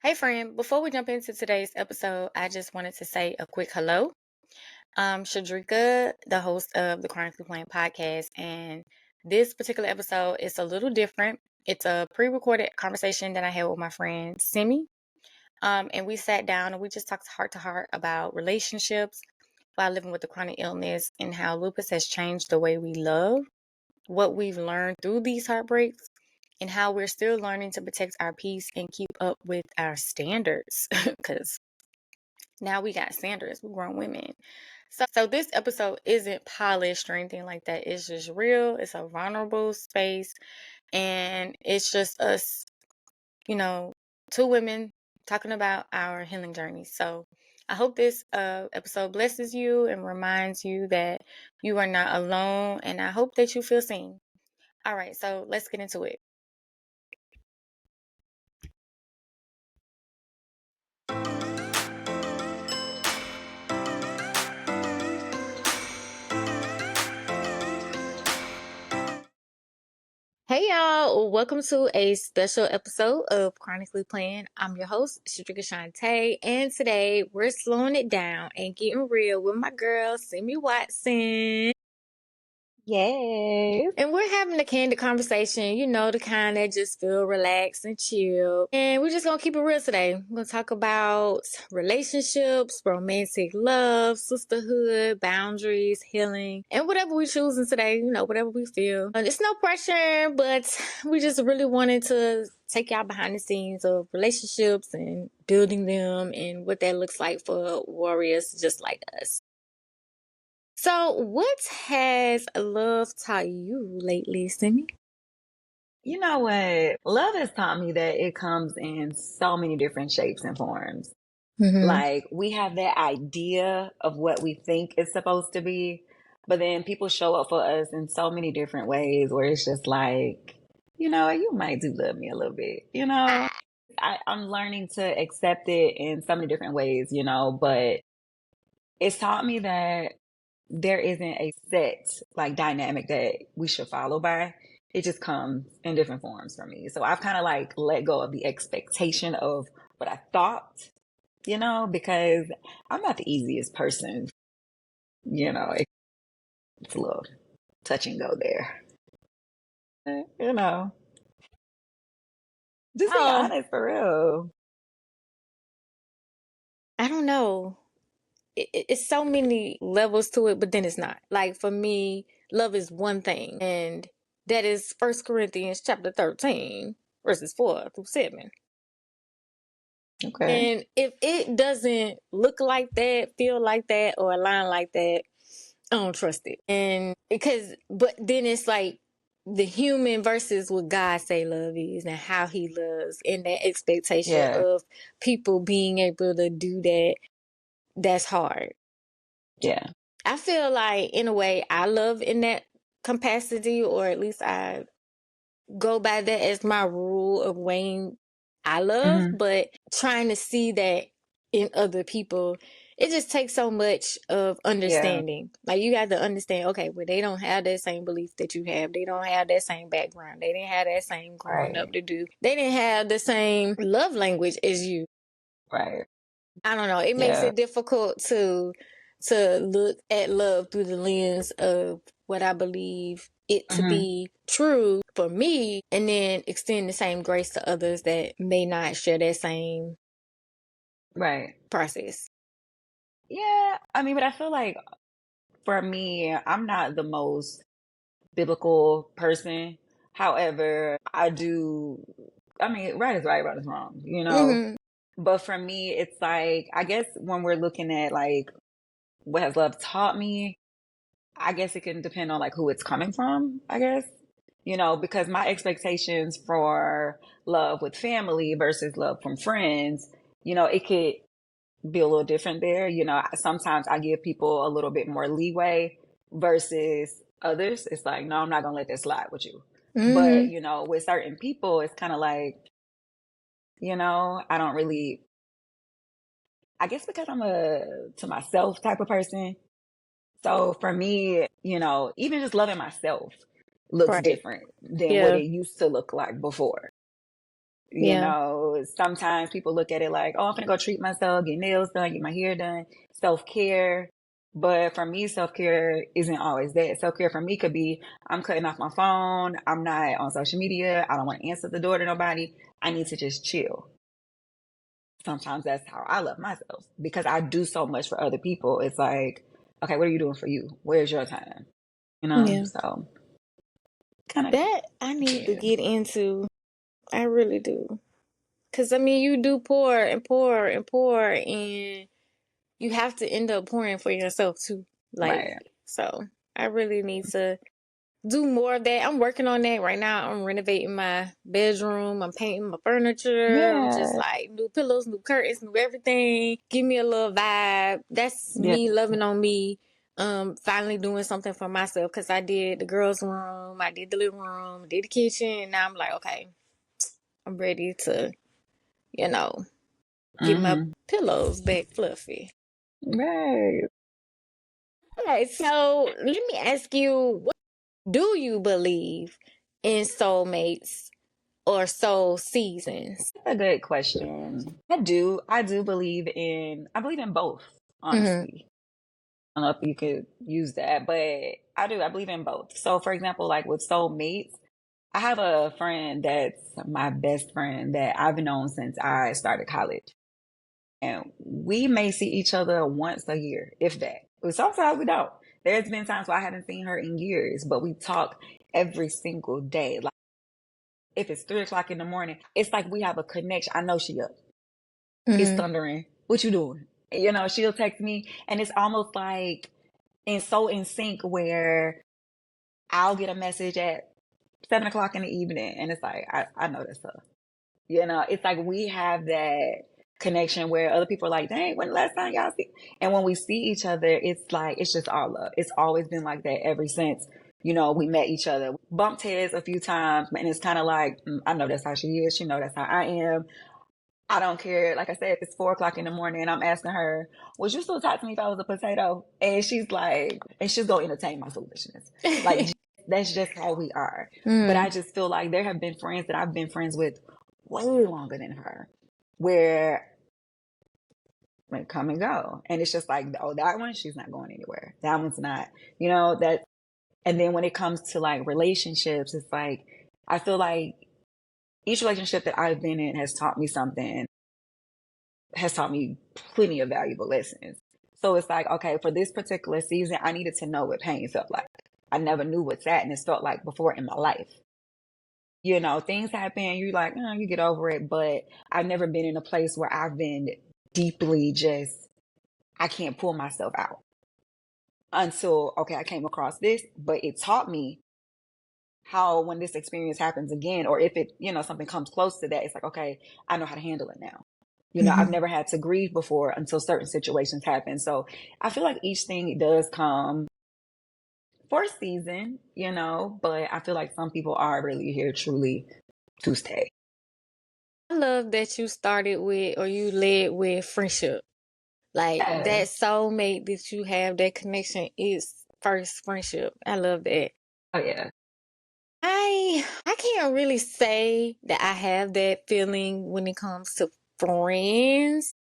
Hey, friend, before we jump into today's episode, I just wanted to say a quick hello. I'm Shedrica, the host of the Chronically Playing podcast, and this particular episode is a little different. It's a pre recorded conversation that I had with my friend Semi. And we sat down and we just talked heart to heart about relationships while living with a chronic illness and how lupus has changed the way we love, what we've learned through these heartbreaks, and how we're still learning to protect our peace and keep up with our standards. Because now we got standards, we're grown women. So this episode isn't polished or anything like that. It's just real. It's a vulnerable space. And it's just us, you know, two women talking about our healing journey. So I hope this episode blesses you and reminds you that you are not alone. And I hope that you feel seen. All right, so let's get into it. Hey y'all, welcome to a special episode of Chronically Playing. I'm your host, Shedrica Shant'e, and today we're slowing it down and getting real with my girl, Semi Watson. Yes. And we're having a candid conversation, the kind that just feel relaxed and chill. And we're just gonna keep it real today. We're gonna talk about relationships, romantic love, sisterhood, boundaries, healing, and whatever we're choosing today, whatever we feel. And it's no pressure, but we just really wanted to take y'all behind the scenes of relationships and building them and what that looks like for warriors just like us. So, what has love taught you lately, Simi? You know what? Love has taught me that it comes in so many different shapes and forms. Mm-hmm. Like, we have that idea of what we think it's supposed to be, but then people show up for us in so many different ways where it's just like, you might do love me a little bit, I'm learning to accept it in so many different ways, but it's taught me that there isn't a set like dynamic that we should follow by. It just comes in different forms for me. So I've kind of like let go of the expectation of what I thought, because I'm not the easiest person, it's a little touch and go there. You know, just be Oh, honest for real. I don't know. It's so many levels to it, but then it's not. Like for me, love is one thing, and that is First Corinthians chapter 13, verses 4 through 7. Okay. And if it doesn't look like that, feel like that, or align like that, I don't trust it. And but then it's like the human versus what God say love is and how he loves and that expectation Yeah. of people being able to do that. That's hard. Yeah. I feel like in a way I love in that capacity, or at least I go by that as my rule of weighing I love, Hmm. but trying to see that in other people, it just takes so much of Yeah. understanding. Like you got to understand, okay, well they don't have that same belief that you have. They don't have that same background. They didn't have that same growing up Right. to do. They didn't have the same love language as you. Right. I don't know. It makes Yeah. it difficult to look at love through the lens of what I believe it to Hmm. be true for me, and then extend the same grace to others that may not share that same Right. process. Yeah. I mean, but I feel like for me, I'm not the most biblical person. However, I mean, right is right, right is wrong. Mm-hmm. But for me, it's like, I guess when we're looking at like what has love taught me, I guess it can depend on like who it's coming from, I guess. Because my expectations for love with family versus love from friends, it could be a little different there. Sometimes I give people a little bit more leeway versus others. It's like, no, I'm not going to let that slide with you. But, Mm-hmm. with certain people, it's kind of like, I don't really, I guess because I'm a to myself type of person. So for me, even just loving myself looks Right. different than what Yeah. it used to look like before. You Yeah. know, sometimes people look at it like, oh, I'm gonna go treat myself, get nails done, get my hair done, self-care. But for me, self-care isn't always that. Self-care for me could be I'm cutting off my phone, I'm not on social media, I don't want to answer the door to nobody. I need to just chill. Sometimes that's how I love myself because I do so much for other people. It's like, okay, what are you doing for you? Where's your time? You know? Yeah. So kind of, That I need to yeah, get into. I really do. Cause I mean, you do pour and pour and pour, and you have to end up pouring for yourself too. Like, right. so I really need to do more of that. I'm working on that right now. I'm renovating my bedroom. I'm painting my furniture. I'm just Yeah, like new pillows, new curtains, new everything. Give me a little vibe. That's yeah. me loving on me. Finally doing something for myself because I did the girls' room, I did the living room, did the kitchen, and now I'm like, okay, I'm ready to, you know, get my Hmm. pillows back fluffy. Right. Okay, so let me ask you, what do you believe in soulmates or soul seasons? A good question. I believe in both, Mm-hmm. honestly. I don't know if you could use that, but I do. I believe in both. So, for example, like with soulmates, I have a friend that's my best friend that I've known since I started college. And we may see each other once a year, if that. But sometimes we don't. There's been times where I haven't seen her in years, but we talk every single day. Like if it's 3 o'clock in the morning, it's like we have a connection. I know she up. It's Mm-hmm. thundering. What you doing? You know, she'll text me and it's almost like and so in sync where I'll get a message at 7 o'clock in the evening and it's like I know that's her. You know, it's like we have that connection where other people are like, dang, when the last time y'all see? And when we see each other, it's like, it's just all love. It's always been like that ever since, you know, we met each other. Bumped heads a few times, and it's kind of like, I know that's how she is. She know that's how I am. I don't care. Like I said, if it's 4 o'clock in the morning and I'm asking her, would you still talk to me if I was a potato? And she's like, and she's going to entertain my foolishness. Like, that's just how we are. But mm-hmm. I just feel like there have been friends that I've been friends with way longer than her, where like come and go. And it's just like, oh, that one, she's not going anywhere. That one's not, you know, that. And then when it comes to like relationships, it's like, I feel like each relationship that I've been in has taught me something, has taught me plenty of valuable lessons. So it's like, okay, for this particular season, I needed to know what pain felt like. I never knew what sadness felt like before in my life. You know, things happen, you're like, oh, you get over it. But I've never been in a place where I've been deeply just, I can't pull myself out until, okay, I came across this, but it taught me how when this experience happens again, or if it, you know, something comes close to that, it's like, okay, I know how to handle it now. You know, I've Mm-hmm. never had to grieve before until certain situations happen. So I feel like each thing does come for a season, you know, but I feel like some people are really here truly to stay. I love that you started with or you led with friendship. Like Yeah. that soulmate that you have, that connection is first friendship. I love that. Oh, yeah. I can't really say that I have that feeling when it comes to friends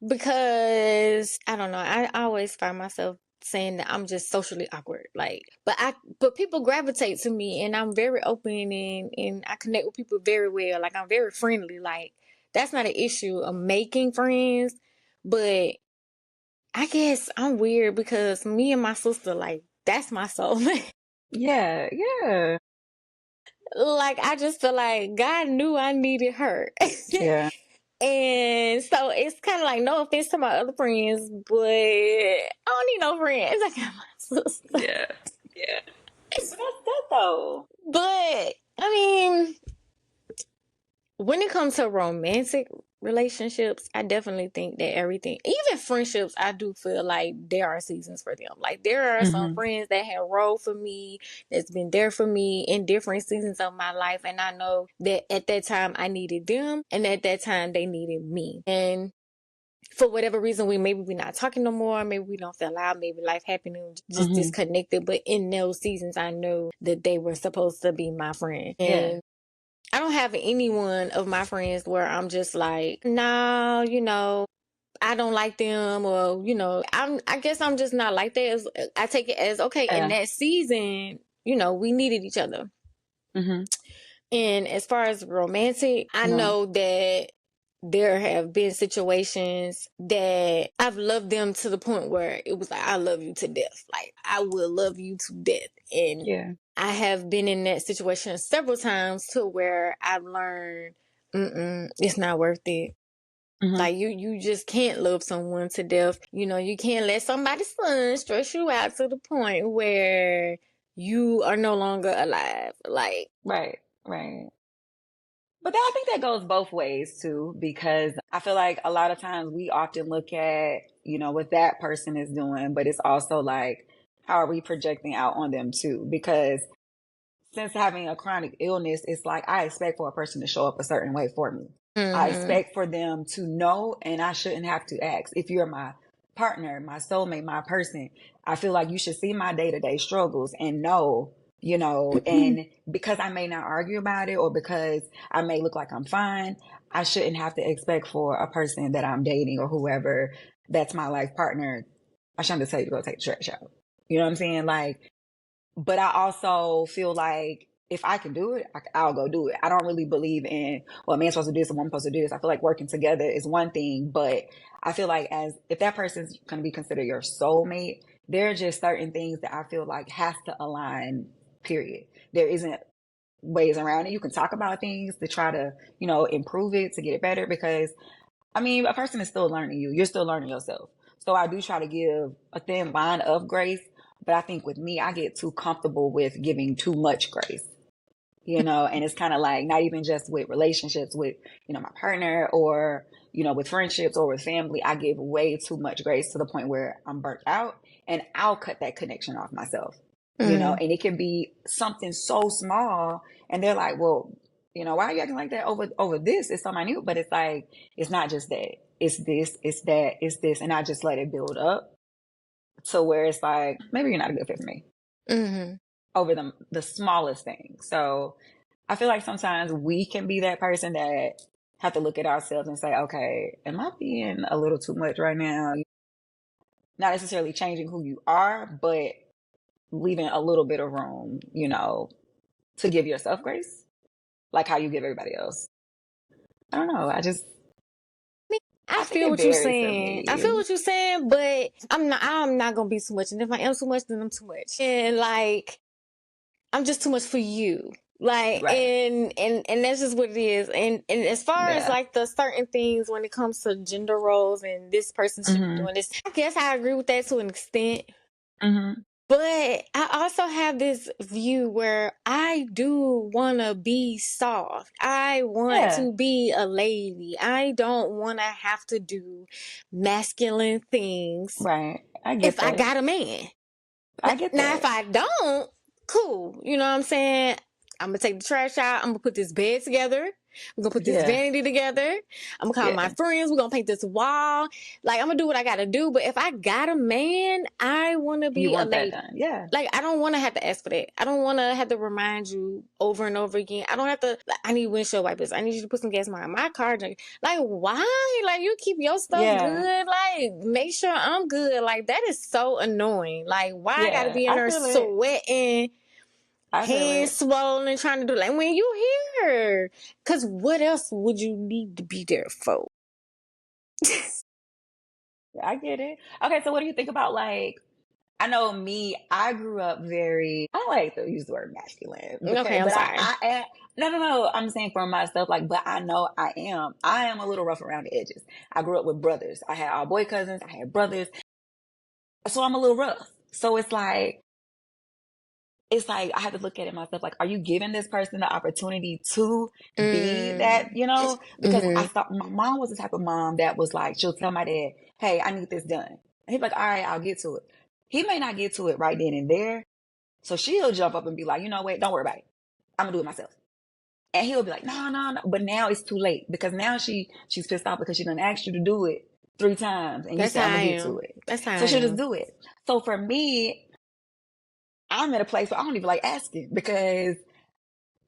because I don't know. I always find myself saying that I'm just socially awkward. Like, but people gravitate to me, and I'm very open and I connect with people very well. Like, I'm very friendly. Like, that's not an issue of making friends, but I guess I'm weird because me and my sister, like, that's my soulmate. Yeah. Yeah. Like, I just feel like God knew I needed her. Yeah. And so it's kind of like, no offense to my other friends, but I don't need no friends. I got my sister. Yeah. Yeah. But that's that though. But I mean, when it comes to romantic relationships, I definitely think that everything, even friendships, I do feel like there are seasons for them. Like there are some Hmm. friends that have rolled for me, that's been there for me in different seasons of my life. And I know that at that time I needed them and at that time they needed me. And for whatever reason, we're not talking no more. Maybe we don't feel out. Maybe life happened and just Hmm. disconnected. But in those seasons, I know that they were supposed to be my friend. Yeah. And I don't have anyone of my friends where I'm just like, nah, I don't like them, or I guess I'm just not like that. I take it as okay. In Yeah. that season, we needed each other. Mm-hmm. And as far as romantic, I No. know that there have been situations that I've loved them to the point where it was like, I love you to death. Like, I will love you to death. And Yeah. I have been in that situation several times to where I've learned, it's not worth it. Mm-hmm. Like, you just can't love someone to death. You can't let somebody's son stress you out to the point where you are no longer alive. Like, Right. Right. But I think that goes both ways too, because I feel like a lot of times we often look at, what that person is doing, but it's also like, how are we projecting out on them too? Because since having a chronic illness, it's like I expect for a person to show up a certain way for me. I mm-hmm, expect for them to know, and I shouldn't have to ask. If you're my partner, my soulmate, my person, I feel like you should see my day to day struggles and know, and because I may not argue about it or because I may look like I'm fine, I shouldn't have to expect for a person that I'm dating or whoever that's my life partner. I shouldn't have to tell you to go take the trash out. You know what I'm saying? Like, but I also feel like if I can do it, I'll go do it. I don't really believe in, well, a man's supposed to do this and woman's supposed to do this. I feel like working together is one thing, but I feel like if that person's going to be considered your soulmate, there are just certain things that I feel like has to align, period. There isn't ways around it. You can talk about things to try to, improve it, to get it better, because I mean, a person is still learning you. You're still learning yourself. So I do try to give a thin line of grace. But I think with me, I get too comfortable with giving too much grace, and it's kind of like not even just with relationships with, my partner or, with friendships or with family. I give way too much grace to the point where I'm burnt out and I'll cut that connection off myself, mm-hmm. and it can be something so small. And they're like, well, why are you acting like that over this? It's so minute, but it's like, it's not just that. It's this, it's that, it's this. And I just let it build up to where it's like, maybe you're not a good fit for me Mm-hmm. over the smallest thing. So I feel like sometimes we can be that person that have to look at ourselves and say, okay, am I being a little too much right now? Not necessarily changing who you are, but leaving a little bit of room, to give yourself grace, like how you give everybody else. I don't know. I I think feel it what you're varies for saying. I feel me. what you're saying, but I'm not gonna be too much. And if I am too much, then I'm too much. And like, I'm just too much for you. Like, Right. and that's just what it is. And as far as Yeah. like the certain things when it comes to gender roles and this person should be Mm-hmm. doing this, I guess I agree with that to an extent. Mm-hmm. But I also have this view where I do want to be soft. I want Yeah. to be a lady. I don't want to have to do masculine things Right. I if get I that. got a man. I get Now, if that. I don't, cool. You know what I'm saying? I'm gonna take the trash out. I'm gonna put this bed together. We're gonna put this Yeah. vanity together. I'm gonna call my Yeah. friends. We're gonna paint this wall. Like, I'm gonna do what I gotta do. But if I got a man, I wanna You be a want that lady. done. Yeah. Like, I don't wanna have to ask for that. I don't wanna have to remind you over and over again. I don't have to, like, I need windshield wipers. I need you to put some gas in my car. Like, why? Like, you keep your stuff Yeah. good. Like, make sure I'm good. Like, that is so annoying. Like, why I gotta Yeah. be in I there feel it. sweating, I feel hands it. swollen, trying to do, like, when you here? Because what else would you need to be there for? I get it. Okay, so what do you think about, like, I know me, I grew up very, I don't like to use the word masculine Okay, because, I'm but sorry. I am, no, I'm saying for myself, like, but I know I am a little rough around the edges. I grew up with brothers. I had all boy cousins, I had brothers. So I'm a little rough. So it's like I have to look at it myself, like, are you giving this person the opportunity to be that, Mm. because I Mm-hmm. thought my mom was the type of mom that was like, she'll tell my dad, hey, I need this done. And he's like, all right, I'll get to it. He may not get to it right then and there. So she'll jump up and be like, you know what, don't worry about it. I'm gonna do it myself. And he'll be like, no, no, no. But now it's too late because now she's pissed off because she done asked you to do it 3 times and you That's said, how I'm I gonna get to am. it. That's how So I she'll just am. do it. So for me, I'm at a place where I don't even like asking because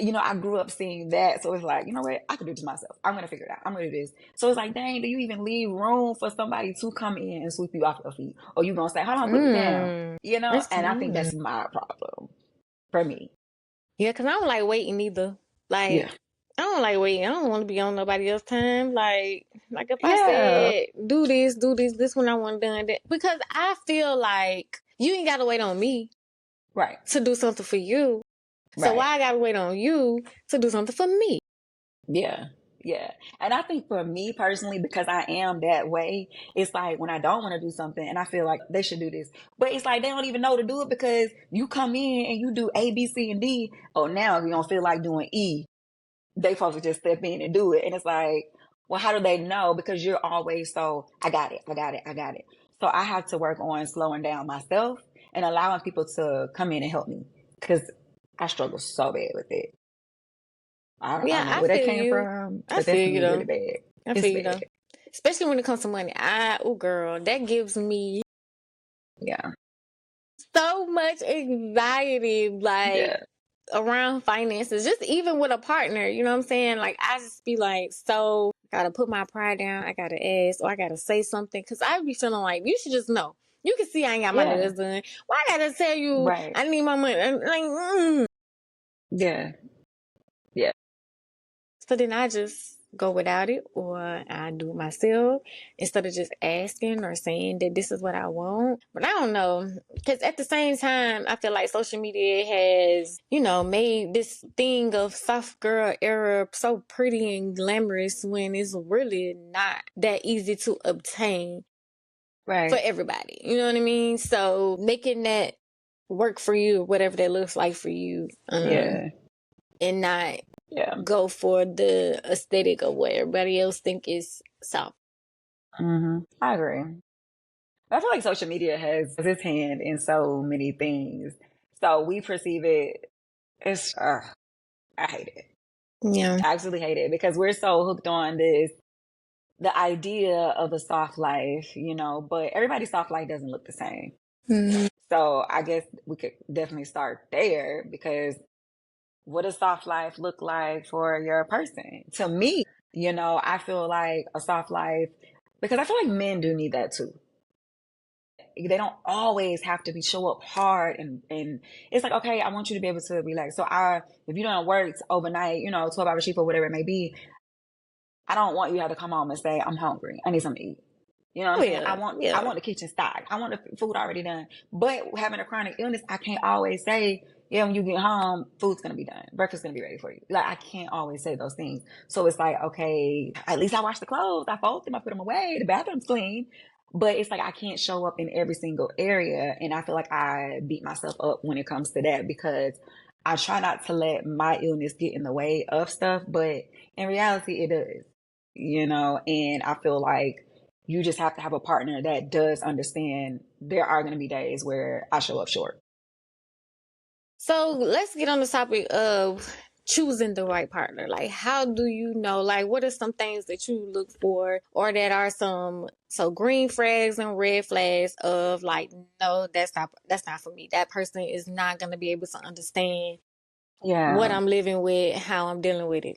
I grew up seeing that. So it's like, you know what? I can do this myself. I'm going to figure it out. I'm going to do this. So it's like, dang, do you even leave room for somebody to come in and sweep you off your feet? Or you going to say, hold on, put me down? Mm. And I think that's my problem for me. Yeah, because I don't like waiting either. Yeah. Like, I don't like waiting. I don't want to be on nobody else's time. Like if I Yeah. said, this one I want done, that. Because I feel like you ain't got to wait on me Right. to do something for you. So Right. why I got to wait on you to do something for me? Yeah. Yeah. And I think for me personally, because I am that way, it's like when I don't want to do something and I feel like they should do this, but it's like they don't even know to do it because you come in and you do A, B, C, and D. Oh, now you don't feel like doing E. They supposed to just step in and do it. And it's like, well, how do they know? Because you're always so, I got it, I got it, I got it. So I have to work on slowing down myself and allowing people to come in and help me because I struggle so bad with it. I Yeah, don't know I where that feel came you. from, I but that's feel you me really though. bad. I It's feel you bad. though. Especially when it comes to money. Oh girl, that gives me Yeah. so much anxiety. Like, Yeah. around finances, just even with a partner, you know what I'm saying? Like, I just be like, so I gotta put my pride down, I gotta ask, or I gotta say something, because I be feeling like you should just know. You can see I ain't got my Yeah. nails done. Why I gotta tell you Right. I need my money? Like, Yeah. Yeah. so then I just go without it, or I do it myself instead of just asking or saying that this is what I want. But I don't know, because at the same time, I feel like social media has, made this thing of soft girl era so pretty and glamorous when it's really not that easy to obtain for Right. everybody. You know what I mean? So making that work for you, whatever that looks like for you, Yeah. and not Yeah. go for the aesthetic of what everybody else think is soft. I agree. I feel like social media has its hand in so many things. So we perceive it as, I hate it. Yeah. I absolutely hate it because we're so hooked on the idea of a soft life, but everybody's soft life doesn't look the same. Mm-hmm. So I guess we could definitely start there because what does soft life look like for your person? To me, I feel like a soft life, because I feel like men do need that too. They don't always have to be show up hard and it's like, okay, I want you to be able to relax. So if you don't work overnight, 12-hour shift or whatever it may be, I don't want you to have to come home and say, I'm hungry. I need something to eat. You know what Oh I'm saying? yeah, I yeah. want the kitchen stocked. I want the food already done. But having a chronic illness, I can't always say, yeah, when you get home, food's gonna be done. Breakfast's gonna be ready for you. Like I can't always say those things. So it's like, okay, at least I wash the clothes, I fold them, I put them away, the bathroom's clean. But it's like I can't show up in every single area. And I feel like I beat myself up when it comes to that because I try not to let my illness get in the way of stuff, but in reality it does. And I feel like you just have to have a partner that does understand there are going to be days where I show up short. So let's get on the topic of choosing the right partner. Like, how do you know? Like, what are some things that you look for, or that are some green flags and red flags of like, no, that's not for me. That person is not gonna be able to understand what Yeah. I'm living with, how I'm dealing with it.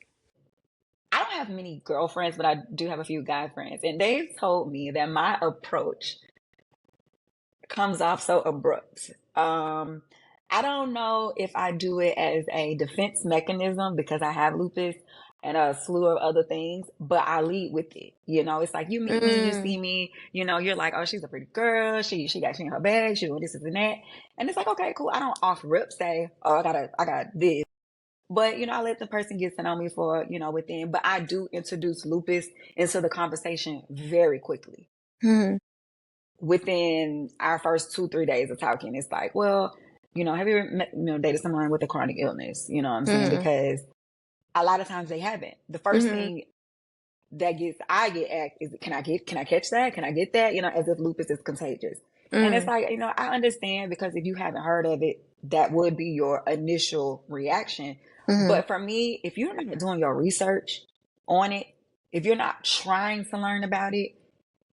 I don't have many girlfriends, but I do have a few guy friends. And they've told me that my approach comes off so abrupt. I don't know if I do it as a defense mechanism because I have lupus and a slew of other things, but I lead with it. It's like you meet me, you Mm. see me, you're like, oh, she's a pretty girl. She got she in her bag. She doing this and that. And it's like, okay, cool. I don't off rip say, oh, I got this. But, I let the person get to know me for, within, but I do introduce lupus into the conversation very quickly Mm. within our first 2-3 days of talking. It's like, well, have you ever met, dated someone with a chronic illness? You know what I'm saying? Mm. Because a lot of times they haven't. The first Mm. thing I get asked is, can I catch that? Can I get that? As if lupus is contagious. And it's Mm. like, I understand because if you haven't heard of it, that would be your initial reaction. Mm. But for me, if you're not doing your research on it, if you're not trying to learn about it,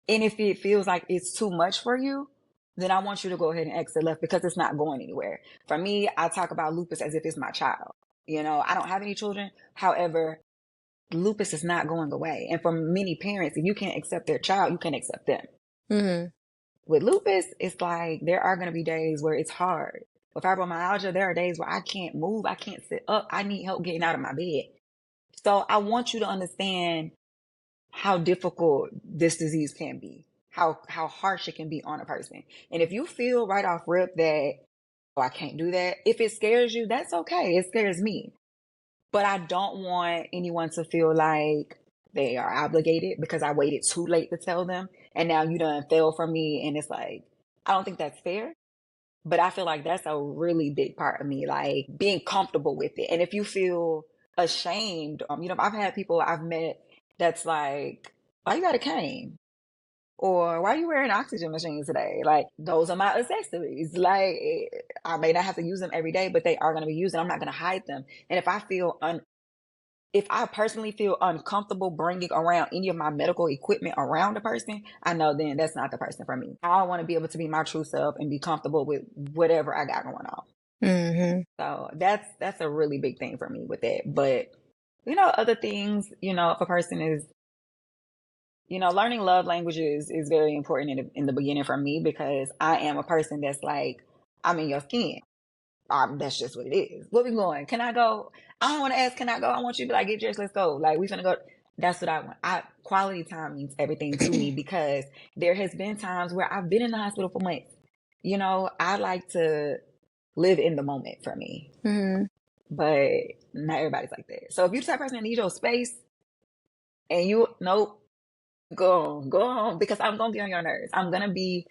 and if it feels like it's too much for you, then I want you to go ahead and exit left because it's not going anywhere. For me, I talk about lupus as if it's my child. I don't have any children. However, lupus is not going away. And for many parents, if you can't accept their child, you can't accept them. Mm-hmm. With lupus, it's like there are going to be days where it's hard. With fibromyalgia, there are days where I can't move, I can't sit up, I need help getting out of my bed. So I want you to understand how difficult this disease can be, how harsh it can be on a person. And if you feel right off rip that, oh, I can't do that, if it scares you, that's okay. It scares me. But I don't want anyone to feel like they are obligated because I waited too late to tell them. And now you done fell for me. And it's like, I don't think that's fair. But I feel like that's a really big part of me, like being comfortable with it. And if you feel ashamed, I've had people I've met that's like, why you got a cane? Or why are you wearing oxygen machines today? Like, those are my accessories. Like, I may not have to use them every day, but they are going to be used and I'm not going to hide them. And if I personally feel uncomfortable bringing around any of my medical equipment around a person, I know then that's not the person for me. I want to be able to be my true self and be comfortable with whatever I got going on. Mm-hmm. So that's a really big thing for me with that. But other things, if a person is, learning love languages is very important in the beginning for me because I am a person that's like, I'm in your skin. That's just what it is. Where we going? Can I go? I don't want to ask, can I go? I want you to be like, get dressed, let's go. Like, we finna go. That's what I want. Quality time means everything to me because there has been times where I've been in the hospital for months. I like to live in the moment for me, Mm-hmm. but not everybody's like that. So if you're the type of person that needs your space and nope, go on, because I'm going to be on your nerves. I'm going to be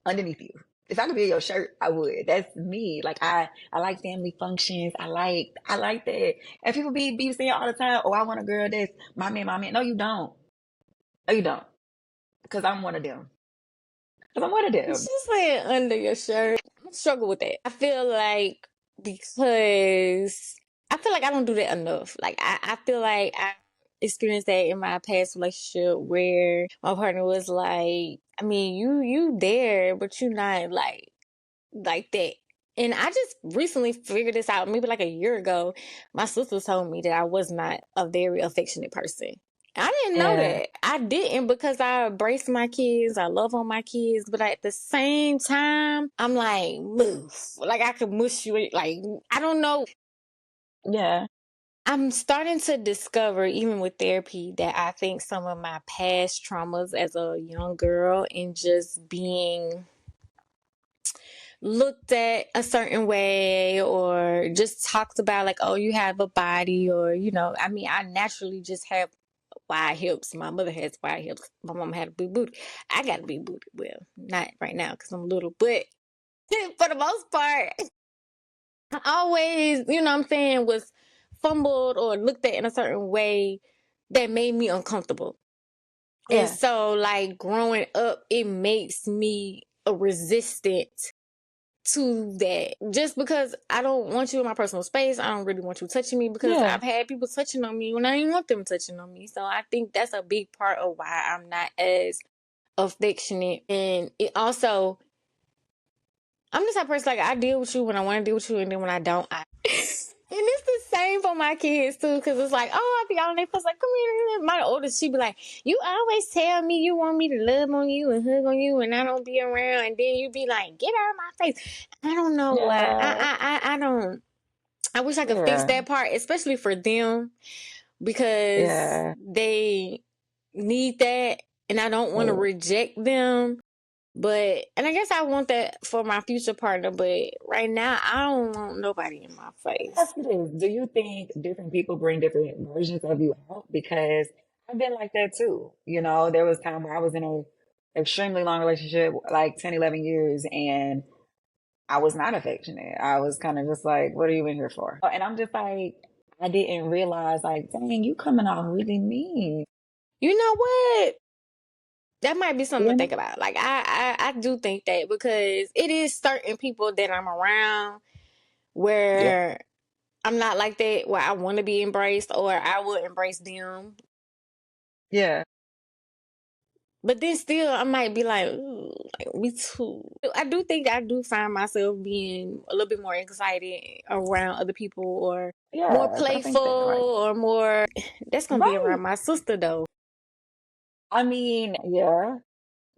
underneath you. If I could be in your shirt, I would. That's me. Like I like family functions. I like that. And people be saying all the time, "Oh, I want a girl that's my man, my man." No, you don't. No, you don't. Because I'm one of them. Because I'm one of them. She's laying under your shirt. I struggle with that. I feel like because I feel like I don't do that enough. Like I feel like I experienced that in my past relationship where my partner was like, I mean, you there, but you not like that. And I just recently figured this out, maybe like a year ago. My sister told me that I was not a very affectionate person. I didn't know Yeah. that. I didn't because I embrace my kids. I love on my kids. But at the same time, I'm like, move. Like I could mush you. Like, I don't know. Yeah. I'm starting to discover, even with therapy, that I think some of my past traumas as a young girl and just being looked at a certain way or just talked about like, oh, you have a body, or I mean, I naturally just have wide hips. My mother has wide hips. My mom had a big booty. I got a big booty. Well, not right now because I'm little, but for the most part, I always, what I'm saying, was fumbled or looked at in a certain way that made me uncomfortable. And Yeah. so, like, growing up, it makes me a resistant to that. Just because I don't want you in my personal space, I don't really want you touching me because Yeah. I've had people touching on me when I didn't want them touching on me. So I think that's a big part of why I'm not as affectionate. And it also, I'm the type of person, like, I deal with you when I want to deal with you, and then when I don't, I. And it's the same for my kids too, because it's like, oh, I be on their face, like, come here. My oldest, she be like, you always tell me you want me to love on you and hug on you, and I don't be around, and then you be like, get out of my face. I don't know why. Yeah. I don't. I wish I could fix Yeah. that part, especially for them, because Yeah. they need that, and I don't want to Yeah. reject them. And I guess I want that for my future partner, but right now I don't want nobody in my face. Ask you this. Do you think different people bring different versions of you out? Because I've been like that too. There was time where I was in a extremely long relationship, like 10, 11 years, and I was not affectionate. I was kind of just like, what are you in here for? And I'm just like, I didn't realize, like, dang, you coming off really mean. You know what? That might be something You to know? think about. Like I do think that, because it is certain people that I'm around Yeah. where I'm not like that, where I want to be embraced or I will embrace them. Yeah. But then still, I might be like, ooh, like me too. I do think I do find myself being a little bit more excited around other people, or more Yeah, but I playful, think that right. or more. That's gonna be Right. around my sister though. I mean, yeah.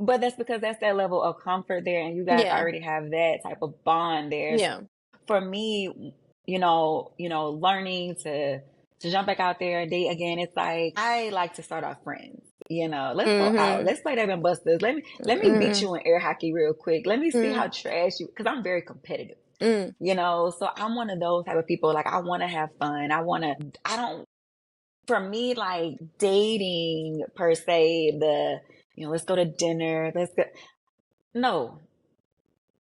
But that's because that's that level of comfort there, and you guys Yeah, already have that type of bond there. So yeah. for me, learning to jump back out there and date again, it's like I like to start off friends. Let's go out. Mhm. Let's play Dave and Busters. Let me beat Mhm. you in air hockey real quick. Let me see Mhm. how trash you, because I'm very competitive. Mm. So I'm one of those type of people. Like I want to have fun. I don't. For me, like dating per se, let's go to dinner. Let's go. No,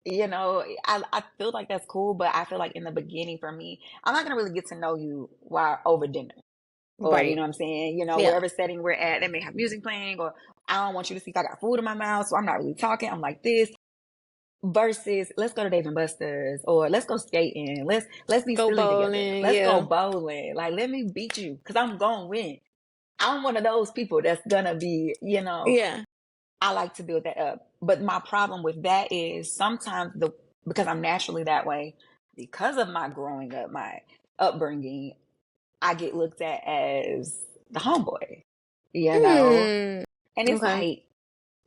I feel like that's cool, but I feel like in the beginning for me, I'm not gonna really get to know you while over dinner. Or, you Right. know what I'm saying? Yeah. Wherever setting we're at, they may have music playing, or I don't want you to see if I got food in my mouth, so I'm not really talking. I'm like this. Versus, let's go to Dave and Buster's, or let's go skating. Let's be Go silly together. bowling. Let's go Yeah. bowling. Like, let me beat you, because I'm gonna win. I'm one of those people that's gonna be, Yeah. I like to build that up. But my problem with that is sometimes because I'm naturally that way, because of my growing up, my upbringing, I get looked at as the homeboy, you know? Hmm. And it's Okay. like,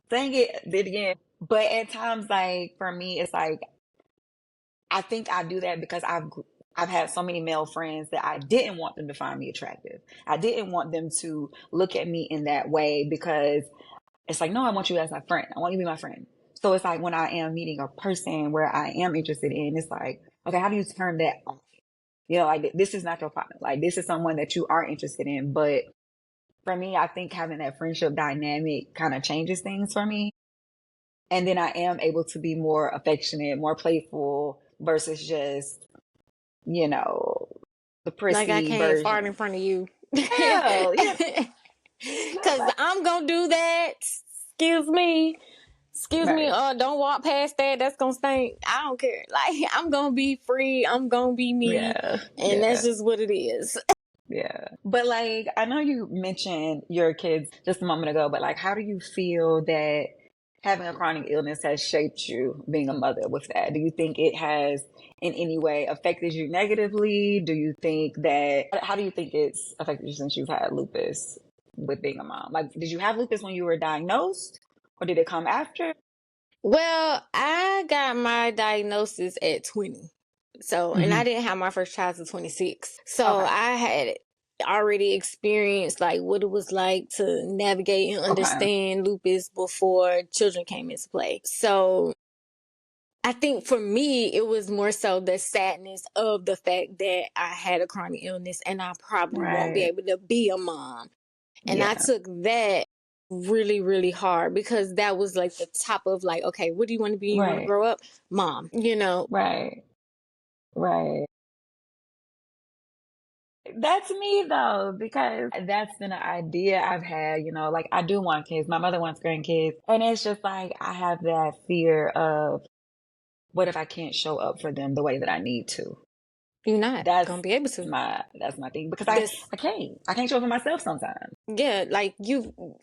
dang it, did again. But at times, like for me, it's like I think I do that because I've had so many male friends that I didn't want them to find me attractive. I didn't want them to look at me in that way, because it's like, no, I want you as my friend. I want you to be my friend. So it's like when I am meeting a person where I am interested in, it's like, okay, how do you turn that off? Like this is not your partner. Like this is someone that you are interested in. But for me, I think having that friendship dynamic kind of changes things for me. And then I am able to be more affectionate, more playful versus just, you know, the Like I prissy can't fart in version. front of you. Hell, Cause I'm gonna do that. Excuse me. Excuse me, right. don't walk past that. That's gonna stink. I don't care. Like, I'm gonna be free. I'm gonna be me. Yeah, And that's yeah. just what it is. Yeah. But like, I know you mentioned your kids just a moment ago, but like, how do you feel that having a chronic illness has shaped you being a mother with that? Do you think it has in any way affected you negatively? How do you think it's affected you since you've had lupus with being a mom? Like, did you have lupus when you were diagnosed, or did it come after? Well, I got my diagnosis at 20. So, and I Hmm. didn't have my first child until 26. So, Okay. I had already experienced like what it was like to navigate and Okay. understand lupus before children came into play. So, I think for me, it was more so the sadness of the fact that I had a chronic illness and I probably won't be Right. able to be a mom. And I Yeah. took that really, really hard because that was like the top of like, okay, what do you want to be? You want to Right. grow up? Mom, you know? Right. Right. That's me though, because that's been an idea I've had, like I do want kids. My mother wants grandkids. And it's just like I have that fear of what if I can't show up for them the way that I need to? You're not That's going to be able to. that's my thing. Because I, This, I can't. I can't show up for myself sometimes. yeah, like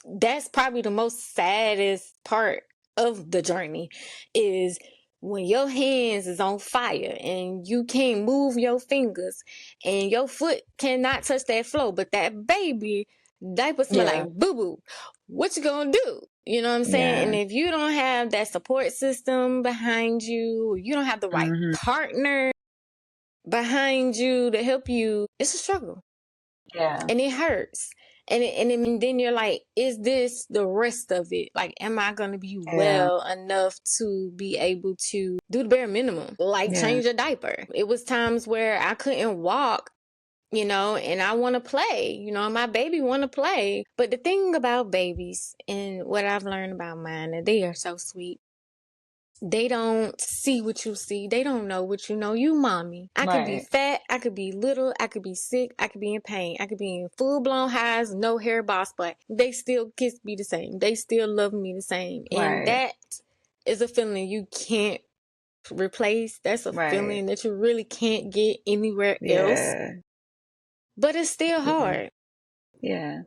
that's probably the most saddest part of the journey is when your hands is on fire and you can't move your fingers and your foot cannot touch that floor, but that baby diaper smell like Yeah. boo boo. What you gonna do? You know what I'm saying? And Yeah. if you don't have that support system behind you, you don't have the right Hmm. partner behind you to help you, it's a struggle Yeah. and it hurts. And then you're like, is this the rest of it? Like, am I going to be Yeah. well enough to be able to do the bare minimum? Like, Yeah. change a diaper. It was times where I couldn't walk, and I want to play, my baby want to play. But the thing about babies and what I've learned about mine, that they are so sweet. They don't see what you see. They don't know what you know. You mommy. I could be Right. fat. I could be little. I could be sick. I could be in pain. I could be in full blown highs, no hair, boss, but they still kiss me the same. They still love me the same. And Right. that is a feeling you can't replace. That's a Right. feeling that you really can't get anywhere else. Yeah. But it's still Yeah. hard. Yeah.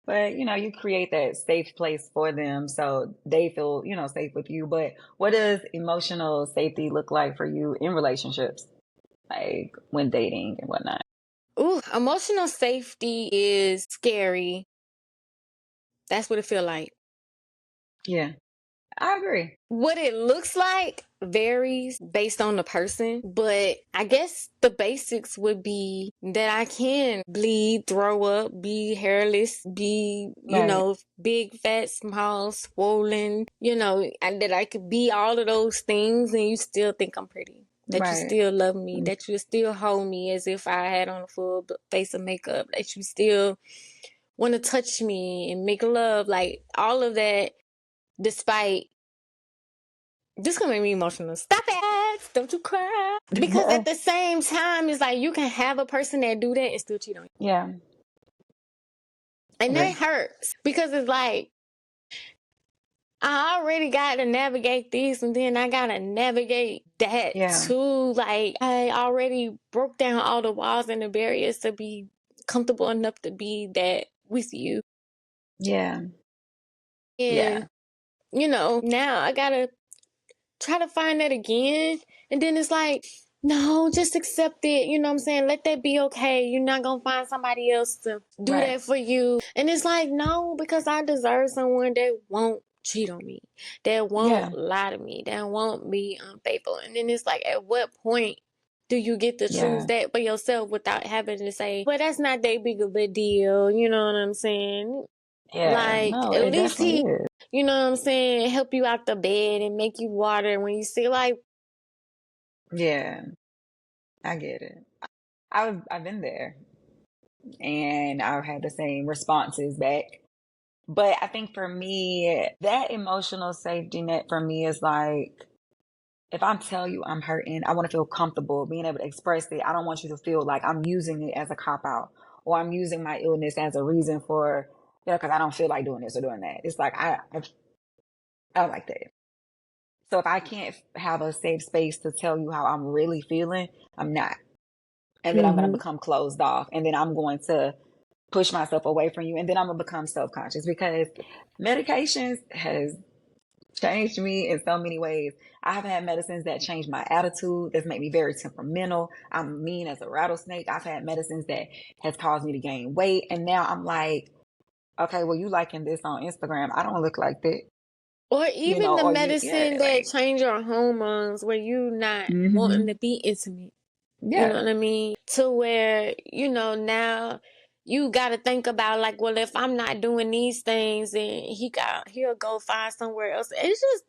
But, you create that safe place for them so they feel, safe with you. But what does emotional safety look like for you in relationships, like when dating and whatnot? Ooh, emotional safety is scary. That's what it feel like. Yeah, I agree. What it looks like varies based on the person, but I guess the basics would be that I can bleed, throw up, be hairless, be, Right, big, fat, small, swollen, and that I could be all of those things and you still think I'm pretty. That you right. still love me, that you still hold me as if I had on a full face of makeup, that you still want to touch me and make love, like all of that, despite this gonna make me emotional. Stop it! Don't you cry. Because at the same time, it's like you can have a person that do that and still cheat on you. Yeah, And that agree. hurts. Because it's like I already got to navigate this and then I gotta navigate that Yeah, too. Like I already broke down all the walls and the barriers to be comfortable enough to be that with you. yeah, yeah, And now I gotta try to find that again. And then it's like, no, just accept it. You know what I'm saying? Let that be okay. You're not going to find somebody else to do right. that for you. And it's like, no, because I deserve someone that won't cheat on me, that won't Yeah, lie to me, that won't be unfaithful. And then it's like, at what point do you get to choose yeah, that for yourself without having to say, well, that's not that big of a deal. You know what I'm saying? yeah. Like, No, at it least definitely he, is. you know what I'm saying, help you out the bed and make you water when you see like, Yeah, I get it. I've been there and I've had the same responses back. But I think for me, that emotional safety net for me is like, if I tell you I'm hurting, I want to feel comfortable being able to express it. I don't want you to feel like I'm using it as a cop out or I'm using my illness as a reason for, because I don't feel like doing this or doing that. It's like, I don't like that. So if I can't have a safe space to tell you how I'm really feeling, I'm not. And then I'm going to mm-hmm. become closed off. And then I'm going to push myself away from you. And then I'm going to become self-conscious because medications has changed me in so many ways. I have had medicines that changed my attitude, that's made me very temperamental. I'm mean as a rattlesnake. I've had medicines that has caused me to gain weight. And now I'm like, okay, well, you liking this on Instagram. I don't look like that, Or even the or yeah, medicine that like, change your hormones where you not wanting to hmm be intimate. You know yeah, what I mean? To where, now you got to think about like, well, if I'm not doing these things, then he'll go find somewhere else. It's just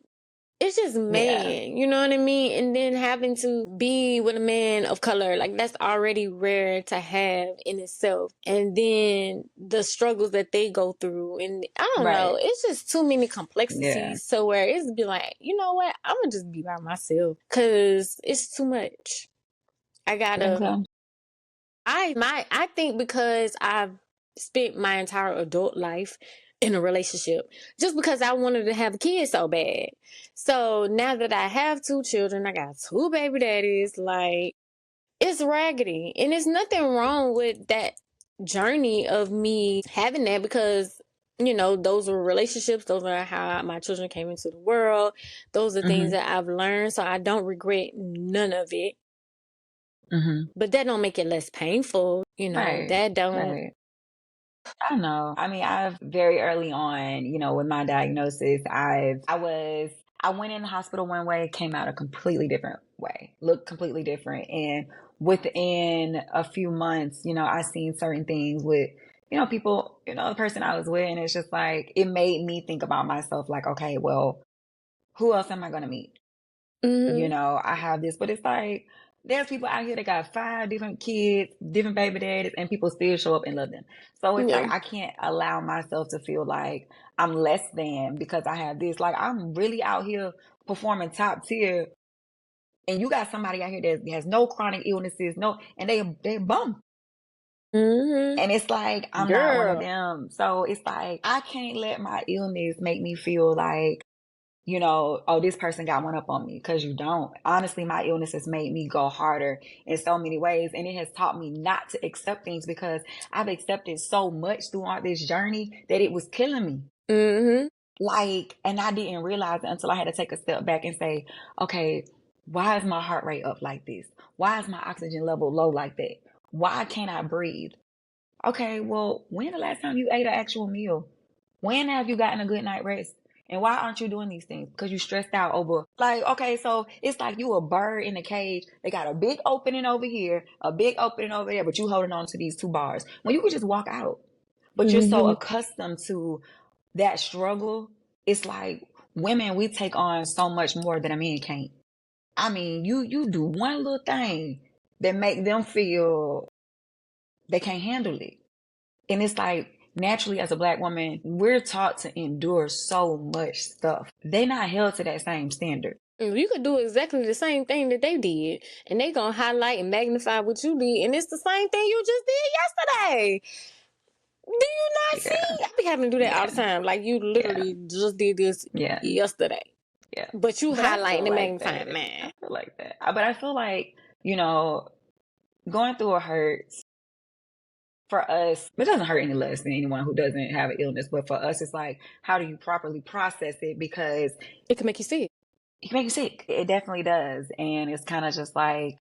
yeah, man, you know what I mean? And then having to be with a man of color, like that's already rare to have in itself. And then the struggles that they go through. And I don't know, right, it's just too many yeah. complexities. So where it's be like, you know what? I'm gonna just be by myself because it's too much. I You think gotta, so? I think because I've spent my entire adult life in a relationship just because I wanted to have a kid so bad. So now that I have two children, I got two baby daddies, like it's raggedy. And there's nothing wrong with that journey of me having that because those are relationships, those are how my children came into the world. Those are things Hmm that I've learned, so I don't regret none of it. hmm But that don't make it less painful, Right, that don't. right. I know. I mean, I've very early on, with my diagnosis, I went in the hospital one way, came out a completely different way, looked completely different. And within a few months, I seen certain things with, people, the person I was with, and it's just like, it made me think about myself like, okay, well, who else am I going to meet? Mhm. I have this, but it's like there's people out here that got five different kids, different baby daddies, and people still show up and love them. So it's like Yeah. I can't allow myself to feel like I'm less than because I have this. Like I'm really out here performing top tier, and you got somebody out here that has no chronic illnesses, no, and they bum. Mhm. And it's like I'm not one of Girl. them. So it's like I can't let my illness make me feel like you know, oh, this person got one up on me, because you don't. Honestly, my illness has made me go harder in so many ways. And it has taught me not to accept things, because I've accepted so much throughout this journey that it was killing me. Mm-hmm. Like, and I didn't realize it until I had to take a step back and say, okay, why is my heart rate up like this? Why is my oxygen level low like that? Why can't I breathe? Okay, well, when the last time you ate an actual meal? When have you gotten a good night rest? And why aren't you doing these things? Because you stressed out over, like, okay, so it's like you a bird in a cage. They got a big opening over here, a big opening over there, but you holding on to these two bars. When you could just walk out. But you're so Mm-hmm. accustomed to that struggle. It's like women, we take on so much more than a man can't. I mean, you do one little thing that make them feel they can't handle it. And it's like, naturally, as a Black woman, we're taught to endure so much stuff. They're not held to that same standard. You could do exactly the same thing that they did, and they gonna highlight and magnify what you did, and it's the same thing you just did yesterday. Do you not Yeah, see? I be having to do that all the yeah, time. Like, you yeah, literally just did this yeah, yesterday, yeah. but you But I highlighting feel and like magnifying, that. I man. feel like that. But I feel like, you know, going through a hurt for us, it doesn't hurt any less than anyone who doesn't have an illness. But for us, it's like, how do you properly process it? Because It can make you sick. it can make you sick. It definitely does. And it's kind of just like,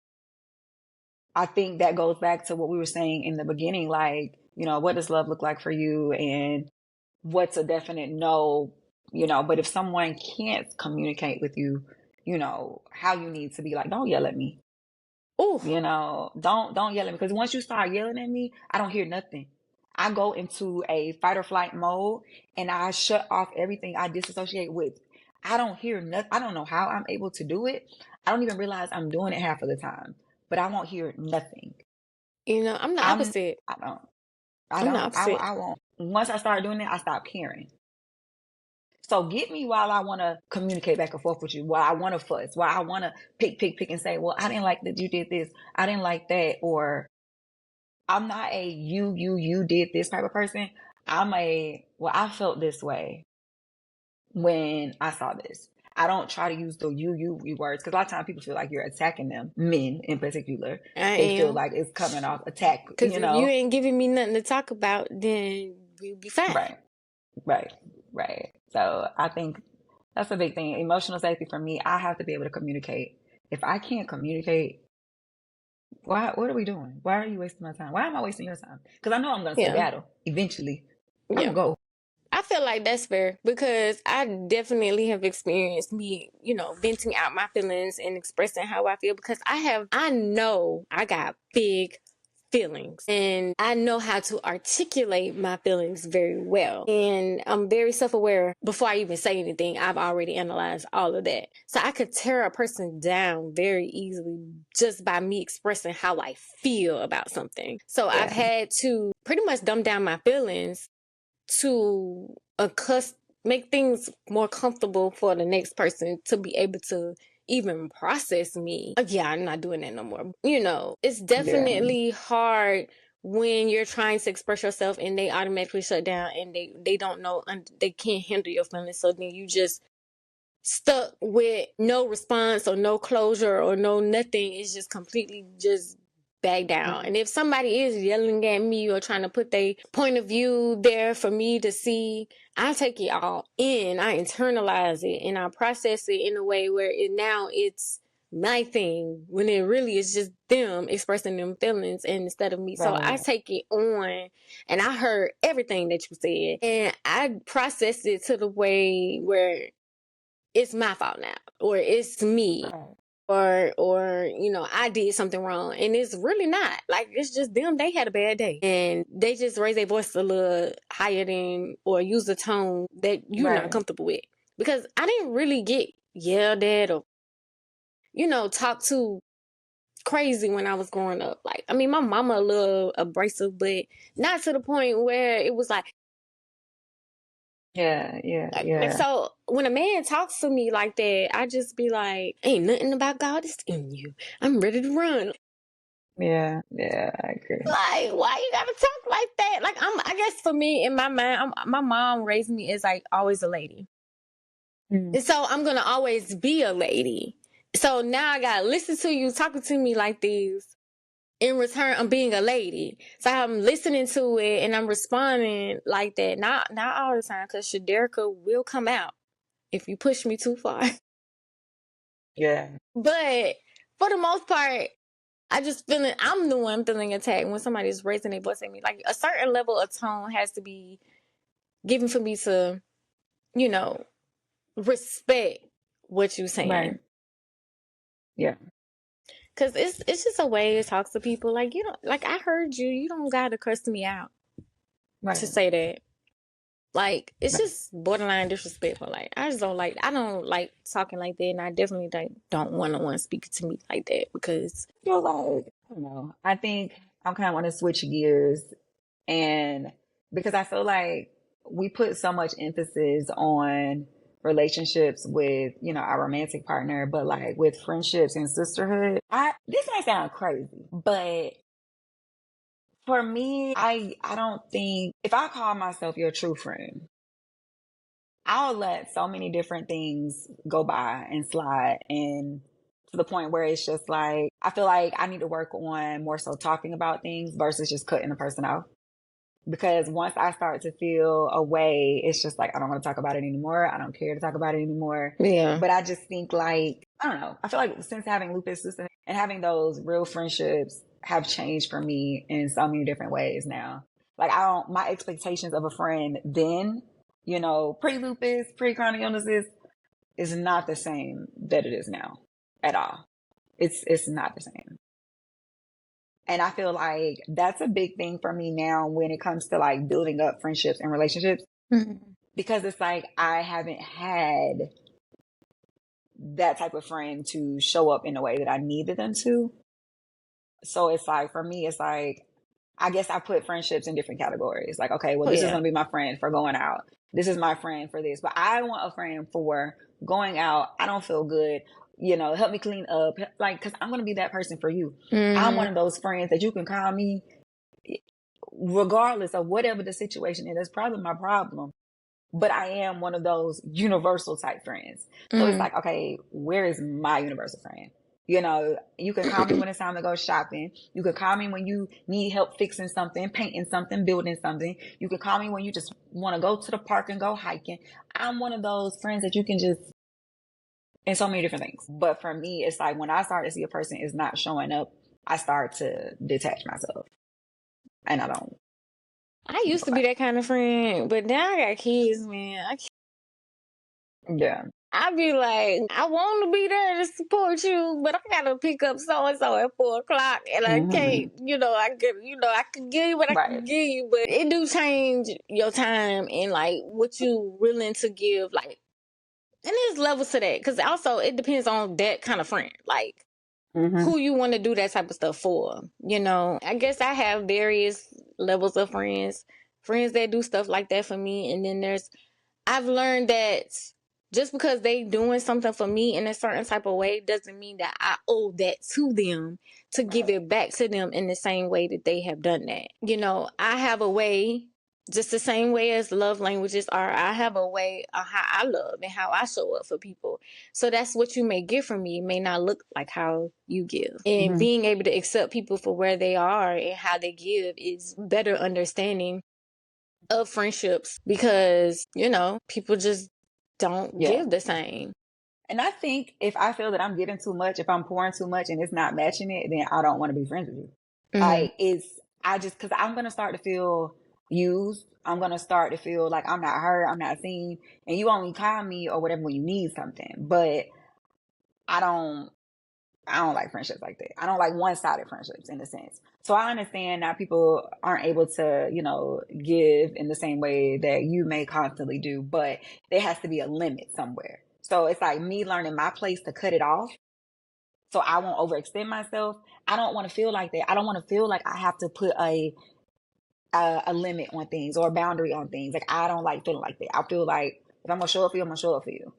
I think that goes back to what we were saying in the beginning. Like, you know, what does love look like for you? And what's a definite no, you know, but if someone can't communicate with you, you know, how you need to be like, don't yell at me. Ooh, You know, don't yell at me, because once you start yelling at me, I don't hear nothing. I go into a fight or flight mode, and I shut off everything. I disassociate with. I don't hear nothing. I don't know how I'm able to do it. I don't even realize I'm doing it half of the time, but I won't hear nothing. I'm the I'm opposite. I don't I I'm the don't opposite. I won't. Once I start doing it, I stop caring. So get me while I want to communicate back and forth with you, while I want to fuss, while I want to pick and say, well, I didn't like that you did this, I didn't like that, or I'm not a you did this type of person. I'm a, well, I felt this way when I saw this. I don't try to use the you words, because a lot of times people feel like you're attacking them, men in particular. I They feel am. like it's coming off attack, Because you if you know? ain't giving me nothing to talk about, then we'll be fine. Right, right, right. So I think that's a big thing. Emotional safety for me, I have to be able to communicate. If I can't communicate, why? What are we doing? Why are you wasting my time? Why am I wasting your time? Because I know I'm going to Yeah. skedaddle eventually. I'm Yeah. going to go. I feel like that's fair, because I definitely have experienced me, venting out my feelings and expressing how I feel, because I know I got big feelings, and I know how to articulate my feelings very well. And I'm very self-aware. Before I even say anything, I've already analyzed all of that. So I could tear a person down very easily just by me expressing how I feel about something. So I've Yeah, had to pretty much dumb down my feelings to make things more comfortable for the next person to be able to even process me. Yeah, I'm not doing that no more. It's yeah, definitely hard when you're trying to express yourself and they automatically shut down, and they don't know, and they can't handle your feelings. So then you just stuck with no response or no closure or no nothing. It's just completely just back down. And if somebody is yelling at me or trying to put their point of view there for me to see, I take it all in. I internalize it and I process it in a way where now it's my thing, when it really is just them expressing them feelings and instead of me. So I right, take it on, and I heard everything that you said, and I process it to the way where it's my fault now, or it's me, right, or I did something wrong, and it's really not. Like, it's just them. They had a bad day, and they just raise their voice a little higher than, or use a tone that you're not right. comfortable with. Because I didn't really get yelled at or talked to crazy when I was growing up. Like, I mean, my mama a little abrasive, but not to the point where it was like, Yeah, yeah, yeah, so when a man talks to me like that, I just be like, ain't nothing about God is in you. I'm ready to run. yeah, yeah, I agree. Like, why you gotta talk like that? Like, I guess for me, in my mind, my mom raised me as like always a lady. Mm. And so I'm going to always be a lady. So now I got to listen to you talking to me like this. In return, I'm being a lady. So I'm listening to it and I'm responding like that. Not all the time, because Shedrica will come out if you push me too far. Yeah. But for the most part, I'm the one feeling attacked when somebody's raising their voice at me. Like, a certain level of tone has to be given for me to, you know, respect what you're saying. Right. Yeah. Cause it's just a way to talk to people. Like, you know, like, I heard you. You don't gotta curse me out to Right. say that. Like, it's Right. just borderline disrespectful. Like, I don't like talking like that, and I definitely don't one-on-one speak to me like that, because I feel like, I don't know. I think I kind of want to switch gears, and because I feel like we put so much emphasis on relationships with, our romantic partner, but like with friendships and sisterhood, this might sound crazy, but for me, I don't think if I call myself your true friend, I'll let so many different things go by and slide, and to the point where it's just like I feel like I need to work on more so talking about things versus just cutting a person off. Because once I start to feel a way, it's just like I don't want to talk about it anymore. I don't care to talk about it anymore. yeah. But I just think like I don't know. I feel like since having lupus and having those real friendships have changed for me in so many different ways now. Like my expectations of a friend then, pre-lupus, pre-chronic illnesses is not the same that it is now at all. It's not the same. And I feel like that's a big thing for me now when it comes to like building up friendships and relationships, Mm-hmm. because it's like I haven't had that type of friend to show up in the way that I needed them to. So it's like, for me, it's like, I guess I put friendships in different categories. Like, okay, well, Oh, this is yeah. going to be my friend for going out. This is my friend for this. But I want a friend for going out. I don't feel good. Help me clean up. Like, because I'm going to be that person for you. I'm Mm-hmm. one of those friends that you can call me regardless of whatever the situation is. That's probably my problem. But I am one of those universal type friends. So it's Mm-hmm. like, okay, where is my universal friend? You can call me when it's time to go shopping. You can call me when you need help fixing something, painting something, building something. You can call me when you just want to go to the park and go hiking. I'm one of those friends that you can just, in so many different things. But for me, it's like when I start to see a person is not showing up, I start to detach myself. And I don't I used go to be back. that kind of friend, but now I got kids, man. Yeah. I be like, I want to be there to support you, but I gotta pick up so and so at 4 o'clock, and I Hmm. can't. I could give you what I can Right. give you, but it do change your time and like what you willing to give. Like, and there's levels to that, because also it depends on that kind of friend, like Hmm. who you want to do that type of stuff for. I guess I have various levels of friends that do stuff like that for me, and then I've learned that just because they doing something for me in a certain type of way doesn't mean that I owe that to them to give Right. it back to them in the same way that they have done that. I have a way, just the same way as love languages are, I have a way of how I love and how I show up for people. So that's what you may get from me. It may not look like how you give. And Hmm. being able to accept people for where they are and how they give is better understanding of friendships, because people just don't Yeah. give the same. And I think if I feel that I'm giving too much, if I'm pouring too much and it's not matching it, then I don't want to be friends with you. Mm-hmm. Like because I'm going to start to feel used. I'm going to start to feel like I'm not heard, I'm not seen, and you only call me or whatever when you need something. But I don't, I don't like friendships like that. I don't like one-sided friendships in a sense. So I understand that people aren't able to, give in the same way that you may constantly do, but there has to be a limit somewhere. So it's like me learning my place to cut it off so I won't overextend myself. I don't want to feel like that. I don't want to feel like I have to put a limit on things or a boundary on things. Like I don't like feeling like that. I feel like if I'm gonna show up for you, I'm gonna show up for you.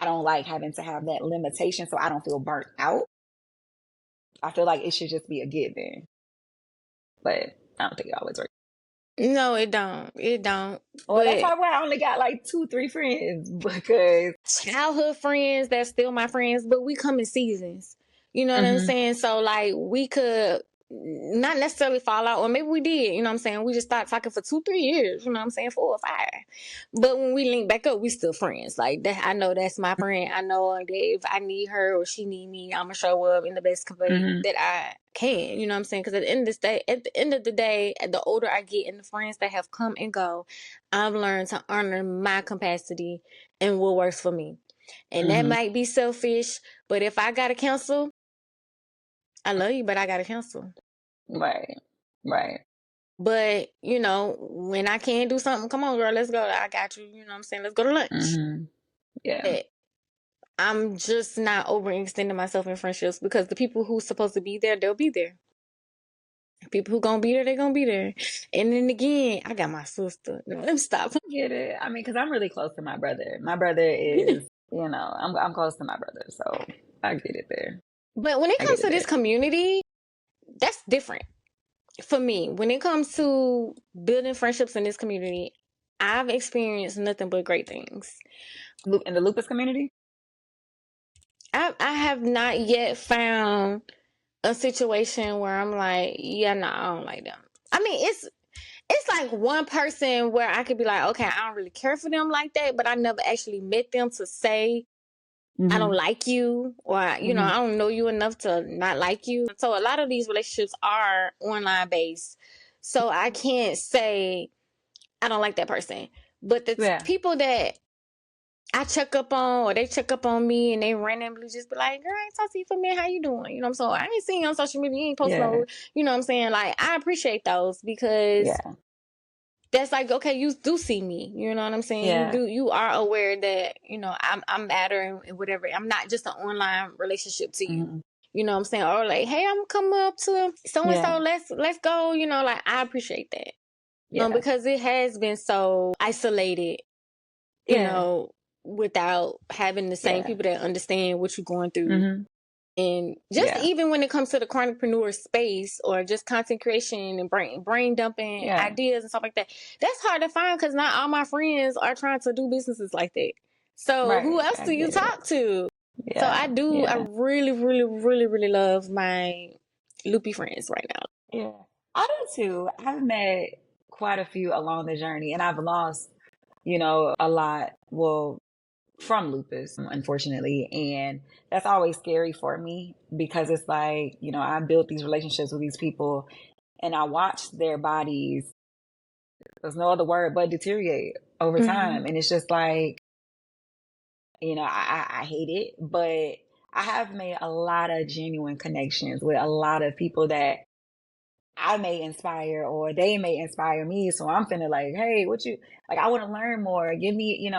I don't like having to have that limitation so I don't feel burnt out. I feel like it should just be a given, but I don't think it always works. No, it don't. It don't. Well, that's But probably why I only got like 2, 3 friends because. childhood friends that's still my friends, but we come in seasons. You know what I'm Hmm. saying? So like we could not necessarily fall out, or maybe we did, you know what I'm saying? We just stopped talking for 2, 3 years, you know what I'm saying, 4 or 5. But when we link back up, we still friends. Like that, I know that's my friend. I know that if I need her or she need me, I'ma show up in the best way Hmm. that I can. You know what I'm saying? Because at the end of the day, the older I get and the friends that have come and go, I've learned to honor my capacity and what works for me. And that Hmm. might be selfish, but if I gotta cancel, I love you, but I gotta cancel. Right. Right. But, when I can do something, come on, girl, let's go. I got you. You know what I'm saying? Let's go to lunch. Hmm. Yeah. But I'm just not overextending myself in friendships because the people who's supposed to be there, they'll be there. People who gonna be there, they gonna be there. And then again, I got my sister. Let me stop. Get it. I mean, because I'm really close to my brother. My brother is, I'm close to my brother, so I get it there. But when it I get comes it to there. this community, that's different. For me, when it comes to building friendships in this community, I've experienced nothing but great things. In the lupus community. I have not yet found a situation where I'm like, yeah, no, I don't like them. I mean, it's like one person where I could be like, okay, I don't really care for them like that, but I never actually met them to say I don't Hmm. like you, or Hmm. I don't know you enough to not like you. So a lot of these relationships are online based. So I can't say I don't like that person. But the Yeah. people that I check up on or they check up on me and they randomly just be like, girl, I ain't talk to you for me. How you doing? You know what I'm saying? I ain't seen you on social media. You ain't post Yeah. no, you know what I'm saying? Like, I appreciate those because Yeah. that's like, okay, you do see me. You know what I'm saying? Yeah. You are aware that, I'm matter and whatever. I'm not just an online relationship to you. Hmm. You know what I'm saying? Or like, hey, I'm coming up to so and so, Yeah. let's go, like I appreciate that. Yeah. Because it has been so isolated, you Yeah. know, without having the same Yeah. people that understand what you're going through. Hmm. And just Yeah. even when it comes to the chronicpreneur space or just content creation and brain dumping Yeah. ideas and stuff like that, that's hard to find because not all my friends are trying to do businesses like that. So who Right. else I do you get it. talk to? So Yeah. I Yeah. really, really, really, really love my loopy friends right now. Yeah. I do too. I've met quite a few along the journey, and I've lost, a lot. Well, from lupus, unfortunately. And that's always scary for me because it's like, I built these relationships with these people and I watched their bodies, there's no other word but deteriorate over Mm-hmm. time. And it's just like, I hate it, but I have made a lot of genuine connections with a lot of people that I may inspire or they may inspire me. So I'm finna like, hey, what you like? I want to learn more. Give me,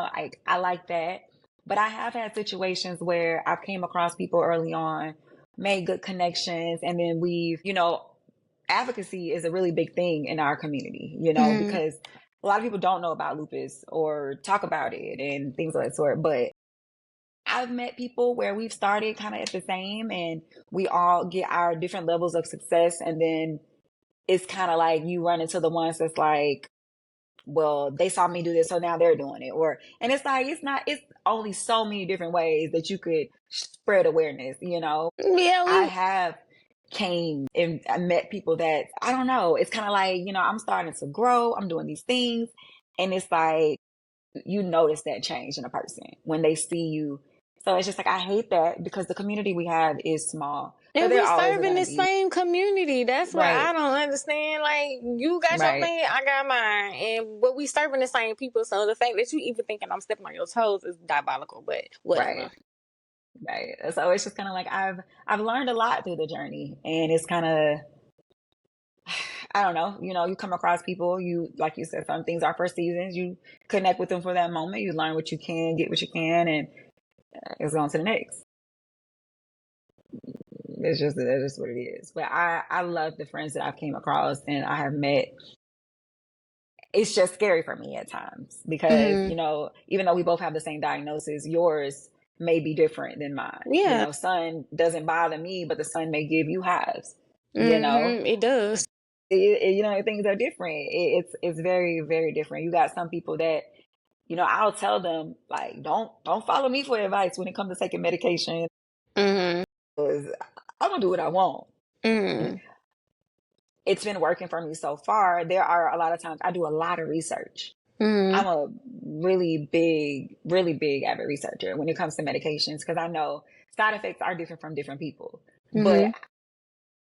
I like that. But I have had situations where I've came across people early on, made good connections, and then advocacy is a really big thing in our community, Mm-hmm. because a lot of people don't know about lupus or talk about it and things of that sort. But I've met people where we've started kind of at the same and we all get our different levels of success, and then it's kind of like you run into the ones that's like, well, they saw me do this, so now they're doing it. And it's like, it's only so many different ways that you could spread awareness, Yeah, I have came and I met people that, I don't know, it's kind of like, I'm starting to grow, I'm doing these things. And it's like, you notice that change in a person when they see you. So it's just like, I hate that because the community we have is small, but and there we always are serve in going to the be. same community. That's what Right. I don't understand. Like, you got your Right. thing, I got mine. But we serving the same people. So the fact that you even thinking I'm stepping on your toes is diabolical, but Right. whatever. Right. So it's just kind of like I've learned a lot through the journey, and it's kind of, I don't know, you come across people, you, like you said, some things are for seasons. You connect with them for that moment. You learn what you can, get what you can, and it's on to the next. That's just what it is. But I love the friends that I've came across and I have met. It's just scary for me at times because, Mm-hmm. even though we both have the same diagnosis, yours may be different than mine. Yeah. Sun doesn't bother me, but the sun may give you hives, you know? Mm-hmm. It does. things are different. It's very, very different. You got some people that, I'll tell them like, don't follow me for advice when it comes to taking medication. Mm-hmm. 'Cause I'm gonna do what I want. Mm-hmm. It's been working for me so far. There are a lot of times I do a lot of research. Mm-hmm. I'm a really big avid researcher when it comes to medications because I know side effects are different from different people. But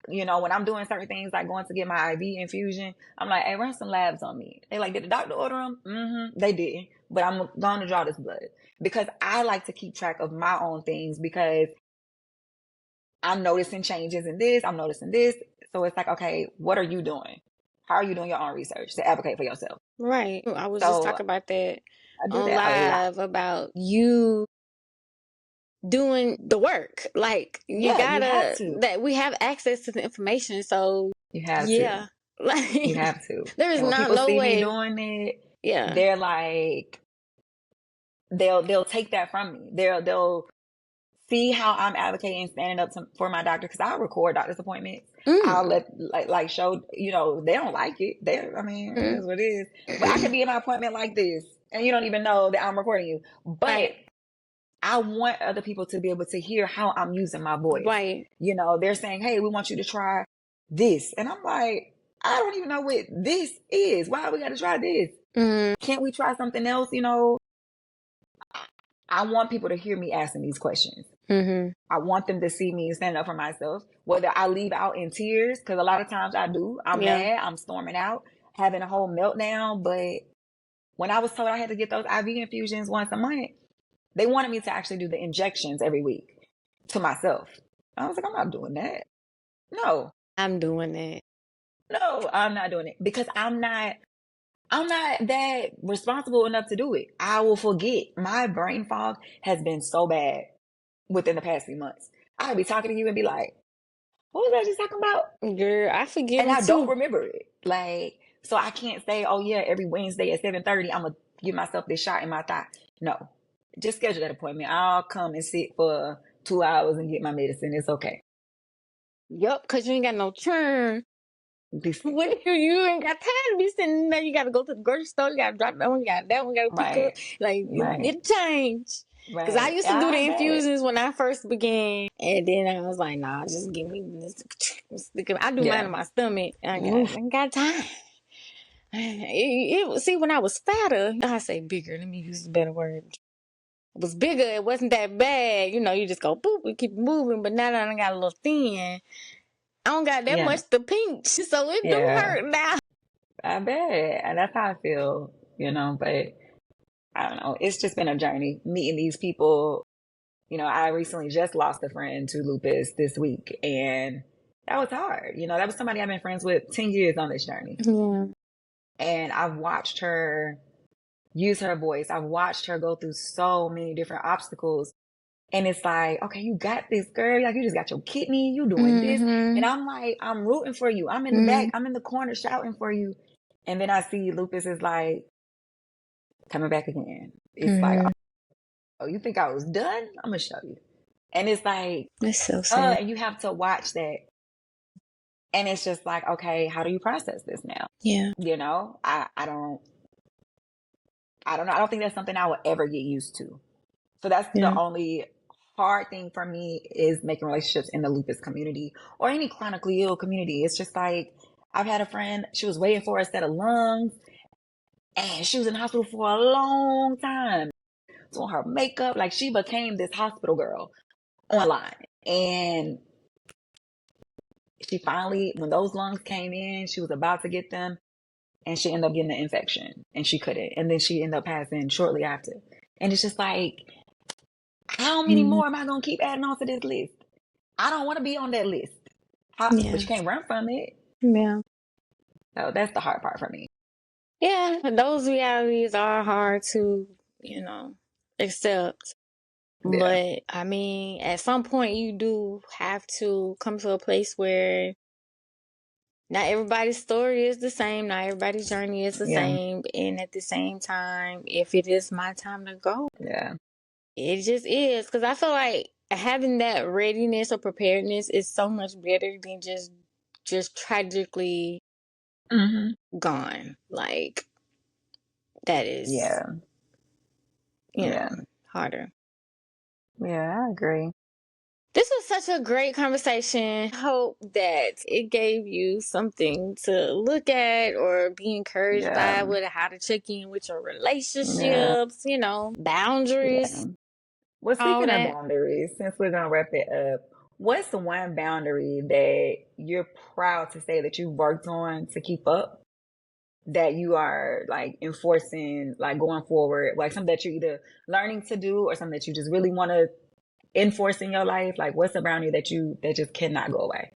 Mm-hmm. when I'm doing certain things like going to get my IV infusion, I'm like, hey, run some labs on me. They like, did the doctor order them? Mm-hmm. They didn't. But I'm going to draw this blood because I like to keep track of my own things because I'm noticing changes in this. I'm noticing this. So it's like, okay, what are you doing? How are you doing your own research to advocate for yourself? Right. I was just So talking about that I do on that a lot. live about you doing the work. Like you Yeah, you have gotta to. that we have access to the information. So You have to. yeah. You Like have to. there is And when not people no see me way. doing it, Yeah. they're like, they'll take that from me. They'll see how I'm advocating, standing up for my doctor because I'll record doctor's appointments. I'll Mm. let like show they don't like it. I mean, it Mm. is what it is. But I could be in my appointment like this, and you don't even know that I'm recording you. But Right. I want other people to be able to hear how I'm using my voice. Right. They're saying, "Hey, we want you to try this," and I'm like, I don't even know what this is. Why we got to try this? Mm. Can't we try something else? I want people to hear me asking these questions. Mm-hmm. I want them to see me stand up for myself, whether I leave out in tears, because a lot of times I do. I'm Yeah. mad, I'm storming out, having a whole meltdown. But when I was told I had to get those IV infusions once a month, they wanted me to actually do the injections every week to myself. I was like, I'm not doing that. No, I'm doing it. no, I'm not doing it because I'm not that responsible enough to do it. I will forget. My brain fog has been so bad within the past few months. I'll be talking to you and be like, what was I just talking about? Girl, I forget And them I don't too. remember it. Like, so I can't say, oh yeah, every Wednesday at 7:30, I'm gonna give myself this shot in my thigh. No. Just schedule that appointment. I'll come and sit for 2 hours and get my medicine. It's okay. Yup, because you ain't got no turn. This, When you ain't got time to be sitting there, you got to go to the grocery store. You got to drop that one. You got that one. Got to pick up. right, Like right, it changed. Because I right. used to do the I bet. infusions when I first began, and then I was like, nah, just give me this. I do mine Yeah. in my stomach. Oof. I ain't got time. See, when I was fatter, I say bigger. Let me use a better word. It was bigger. It wasn't that bad. You just go boop and keep moving. But now that I got a little thin, I don't got that Yeah. much to pinch, so it do Yeah. hurt now. I bet. And that's how I feel. But I don't know. It's just been a journey meeting these people. I recently just lost a friend to lupus this week, and that was hard. That was somebody I've been friends with 10 years on this journey. Yeah. And I've watched her use her voice. I've watched her go through so many different obstacles. And it's like, okay, you got this, girl. Like, you just got your kidney. You doing this. And Mm-hmm. I'm like, I'm rooting for you. I'm in the Mm-hmm. back. I'm in the corner shouting for you. And then I see lupus is like coming back again. It's like, Mm-hmm. oh, you think I was done? I'm going to show you. And it's like, That's so sad. and you have to watch that. And it's just like, okay, how do you process this now? Yeah. I don't know. I don't think that's something I will ever get used to. So that's the Yeah. only hard thing for me is making relationships in the lupus community or any chronically ill community. It's just like, I've had a friend, she was waiting for a set of lungs and she was in the hospital for a long time. Doing her makeup, like she became this hospital girl online. And she finally, when those lungs came in, she was about to get them and she ended up getting the infection and she couldn't. And then she ended up passing shortly after. And it's just like, how many Mm-hmm. more am I going to keep adding on to this list? I don't want to be on that list. But Yeah. you can't run from it. Yeah. So that's the hard part for me. Yeah. Those realities are hard to, accept. Yeah. But I mean, at some point, you do have to come to a place where not everybody's story is the same, not everybody's journey is the Yeah. same. And at the same time, if it is my time to go, Yeah. it just is. Because I feel like having that readiness or preparedness is so much better than just tragically gone. Like, that is, Yeah. you know, Yeah. harder. Yeah, I agree. This was such a great conversation. I hope that it gave you something to look at or be encouraged by Yeah. with how to check in with your Yeah. relationships, Yeah. boundaries, Well, all speaking of that. boundaries, since we're gonna wrap it up, what's the one boundary that you're proud to say that you worked on to keep up, that you are like enforcing, like going forward, like something that you're either learning to do or something that you just really want to enforce in your life? Like, what's a boundary that just cannot go away,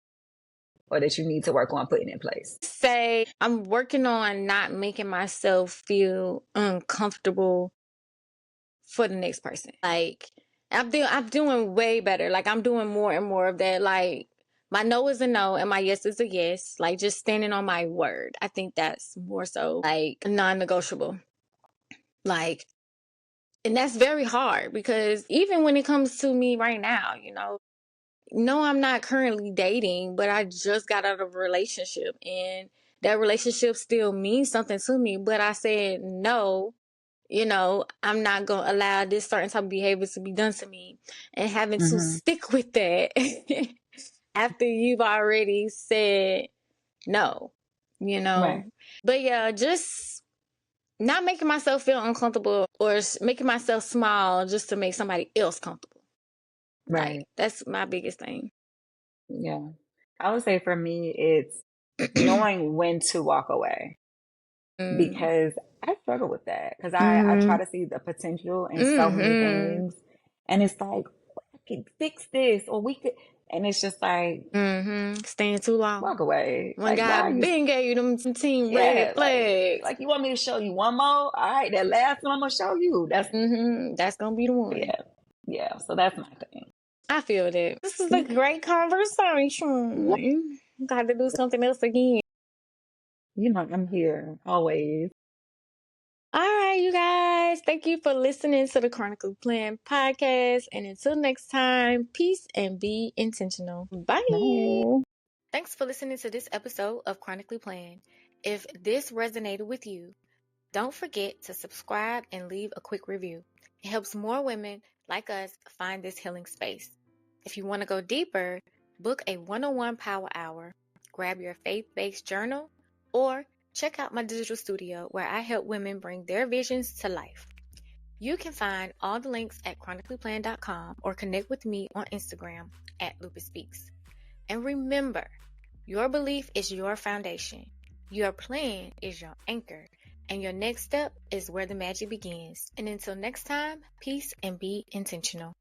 or that you need to work on putting in place? Say I'm working on not making myself feel uncomfortable for the next person. Like, I'm doing way better. Like, I'm doing more and more of that. Like, my no is a no and my yes is a yes. Like, just standing on my word. I think that's more so like non-negotiable. Like, and that's very hard because even when it comes to me right now, no, I'm not currently dating, but I just got out of a relationship and that relationship still means something to me. But I said, no, I'm not going to allow this certain type of behavior to be done to me, and having to Mm-hmm. stick with that after you've already said no, you know. Right. But yeah, just not making myself feel uncomfortable or making myself small just to make somebody else comfortable. Like, Right. that's my biggest thing. Yeah. I would say for me, it's knowing when to walk away, mm, because I struggle with that, because I try mm, to see the potential in so many mm-hmm, things, and it's like, I could fix this, or we could, and it's just like, mm-hmm. Staying too long. walk away. When Like, why are God you? been gave you them team red Yeah, flags. like you want me to show you one more? All right, that last one I'm gonna show you. That's That's gonna be the one. yeah, yeah. So that's my thing. I feel that. This is a Okay. great Yeah. conversation. Got to do something else again. You know, I'm here always. All right, you guys. Thank you for listening to the Chronically Planned podcast. And until next time, peace and be intentional. Bye. Bye. Thanks for listening to this episode of Chronically Planned. If this resonated with you, don't forget to subscribe and leave a quick review. It helps more women like us find this healing space. If you want to go deeper, book a one-on-one power hour, grab your faith-based journal, or check out my digital studio where I help women bring their visions to life. You can find all the links at chronicallyplanned.com or connect with me on Instagram at lupusspeaks. And remember, your belief is your foundation. Your plan is your anchor. And your next step is where the magic begins. And until next time, peace and be intentional.